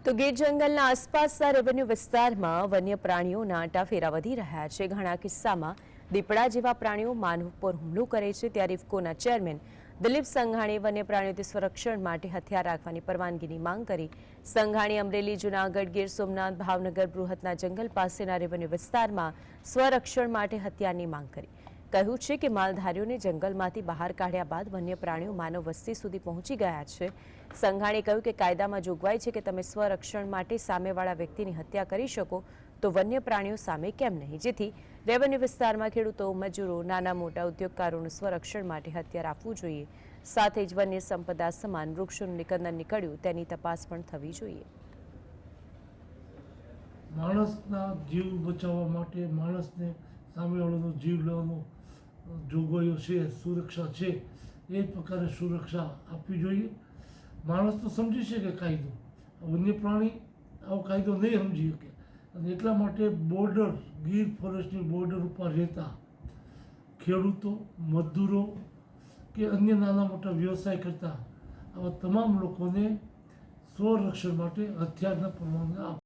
તો ગીર જંગલના આસપાસના રેવન્યુ વિસ્તારમાં વન્ય પ્રાણીઓના આંટાફેરા વધી રહ્યા છે। ઘણા કિસ્સામાં દીપડા જેવા પ્રાણીઓ માનવ પર હુમલો કરે છે। ત્યારે ઇફકોના ચેરમેન દિલીપ સંઘાણીએ વન્ય પ્રાણીઓથી સંરક્ષણ માટે હથિયાર રાખવાની પરવાનગીની માંગ કરી। સંઘાણી અમરેલી, જૂનાગઢ, ગીર સોમનાથ, ભાવનગર, બૃહતના જંગલ પાસેના રેવન્યુ વિસ્તારમાં સ્વરક્ષણ માટે હથિયારની માંગ કરી। કહ્યું છે કે માલધારીઓને જંગલમાંથી બહાર કાઢ્યા બાદ વન્ય પ્રાણીઓ માનવ વસ્તી સુધી પહોંચી ગયા છે। સંઘાણીએ કહ્યું કે કાયદામાં જોગવાઈ છે કે તમે સ્વરક્ષણ માટે સામેવાળા વ્યક્તિની હત્યા કરી શકો તો વન્ય પ્રાણીઓ સામે કેમ નહીં, જેથી રેવન્યુ વિસ્તારમાં ખેડૂતો, મજૂરો, નાના મોટા ઉદ્યોગકારોનું સ્વરક્ષણ માટે હથિયાર આપવું જોઈએ। સાથે જ વન્ય સંપદા સમાન વૃક્ષોનું નિકંદન નીકળ્યું તેની તપાસ પણ થવી જોઈએ। માણસના જીવ બચાવવા માટે માણસને સામેવાળાનો જીવ લેવાનો જોગવાઈઓ છે, સુરક્ષા છે, એ પ્રકારે સુરક્ષા આપવી જોઈએ। માણસ તો સમજી શકે કાયદો, વન્ય પ્રાણી આવો કાયદો નહીં સમજી શકે, અને એટલા માટે બોર્ડર, ગીર ફોરેસ્ટની બોર્ડર ઉપર રહેતા ખેડૂતો, મજદૂરો કે અન્ય નાના મોટા વ્યવસાય કરતા આવા તમામ લોકોને સ્વરક્ષણ માટે હથિયારના પરવાનગી આપવી।